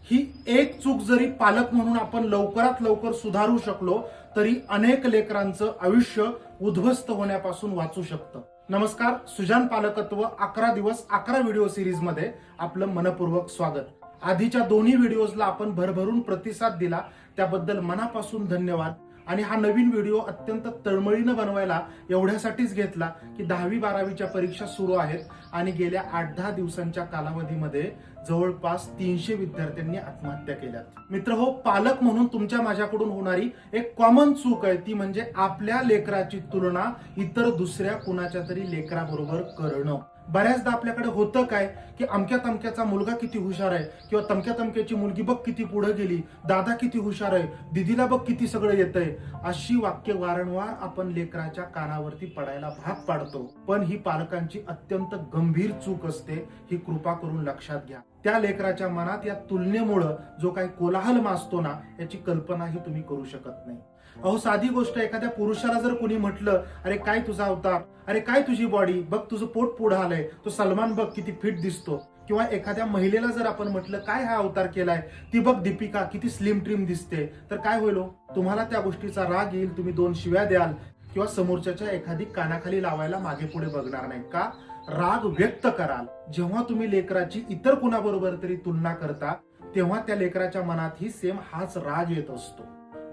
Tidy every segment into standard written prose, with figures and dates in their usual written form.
ही एक चूक जरी पालक म्हणून आपण लवकरात लवकर सुधारू शकलो तरी अनेक लेकरांचं आयुष्य उद्ध्वस्त होण्यापासून वाचू शकतं. नमस्कार, सुजान पालकत्व 11 दिवस 11 व्हिडिओ सिरीज मध्ये आपलं मनपूर्वक स्वागत. आधीच्या दोन्ही व्हिडिओजला आपण भरभरून प्रतिसाद दिला, त्याबद्दल मनापासून धन्यवाद. आणि हा नवीन व्हिडिओ अत्यंत तळमळीनं बनवायला एवढ्यासाठीच घेतला की 10वी-12वीच्या परीक्षा सुरू आहेत आणि गेल्या 8-10 दिवसांच्या कालावधीमध्ये जवळपास 300 विद्यार्थ्यांनी आत्महत्या केल्यात. मित्र हो, पालक म्हणून तुमच्या माझ्याकडून होणारी एक कॉमन चूक आहे ती म्हणजे आपल्या लेकराची तुलना इतर दुसऱ्या कुणाच्या तरी लेकराबरोबर करणं. बऱ्याचदा आपल्याकडे होतं काय की अमक्या तमक्याचा मुलगा किती हुशार आहे किंवा तमक्या तमक्याची मुलगी बघ किती पुढे गेली, दादा किती हुशार आहे, दिदीला बघ किती सगळं येतंय, अशी वाक्य वारंवार आपण लेकराच्या कानावरती पडायला भाग पाडतो. पण ही पालकांची अत्यंत गंभीर चूक असते, ही कृपा करून लक्षात घ्या. त्या लेकराच्या मनात या तुलनेमुळं जो काही कोलाहल माजतो ना, याची कल्पनाही तुम्ही करू शकत नाही. अहो, साधी गोष्ट, एखाद्या पुरुषाला जर कोणी म्हटलं, अरे काय तुझा अवतार, अरे काय तुझी बॉडी, बघ तुझं पोट पुढं आलंय, तो सलमान बघ किती फिट दिसतो. किंवा एखाद्या महिलेला जर आपण म्हटलं, काय हा अवतार केलाय, ती बघ दीपिका किती स्लिम ट्रिम दिसते, तर काय होईल? तुम्हाला त्या गोष्टीचा राग येईल, तुम्ही 2 शिव्या द्याल किंवा समोरच्याच्या एखादी कानाखाली लावायला मागे पुढे बघणार नाही. का? राग व्यक्त कराल. जेव्हा तुम्ही लेकराची इतर कुणाबरोबर तरी तुलना करता तेव्हा त्या लेकराच्या मनात ही सेम हाच राग येत असतो.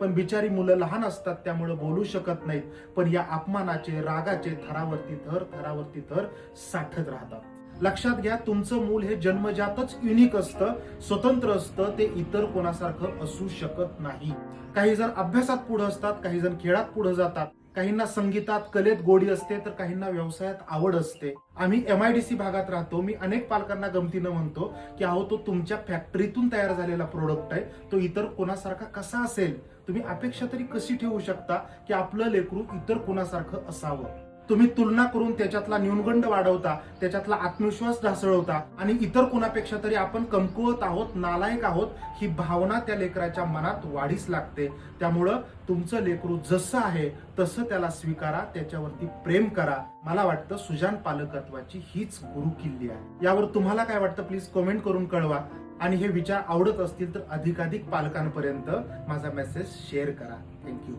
पण बिचारी मुलं लहान असतात, त्यामुळे बोलू शकत नाहीत. पण या अपमानाचे, रागाचे थरावरती थर साठत राहतात. लक्षात घ्या, तुमचं मूल हे जन्मजातच युनिक असतं, स्वतंत्र असतं, ते इतर कोणासारखं असू शकत नाही. काही जण अभ्यासात पुढे असतात, काही जण खेळात पुढे जातात, काहींना संगीतात कलेत गोडी असते, तर काहींना व्यवसायात आवड असते. आम्ही MIDC भागात राहतो. मी अनेक पालकांना गमतीनं म्हणतो की अहो, तो तुमच्या फॅक्टरीतून तयार झालेला प्रोडक्ट आहे, तो इतर कोणासारखा कसा असेल? तुम्ही अपेक्षा तरी कशी ठेवू शकता की आपलं लेकरू इतर कोणासारखं असावं? तुम्ही तुलना करून त्याच्यातला न्यूनगंड वाढवता, त्याच्यातला आत्मविश्वास ढासळवता आणि इतर कोणापेक्षा तरी आपण कमकुवत आहोत, नालायक आहोत, ही भावना त्या लेकराच्या मनात वाढीस लागते. त्यामुळं तुमचं लेकरू जसं आहे तसं त्याला स्वीकारा, त्याच्यावरती प्रेम करा. मला वाटतं सुजान पालकत्वाची हीच गुरुकिल्ली आहे. यावर तुम्हाला काय वाटतं प्लीज कमेंट करून कळवा. आणि हे विचार आवडत असतील तर अधिकाधिक पालकांपर्यंत माझा मेसेज शेअर करा. थँक्यू.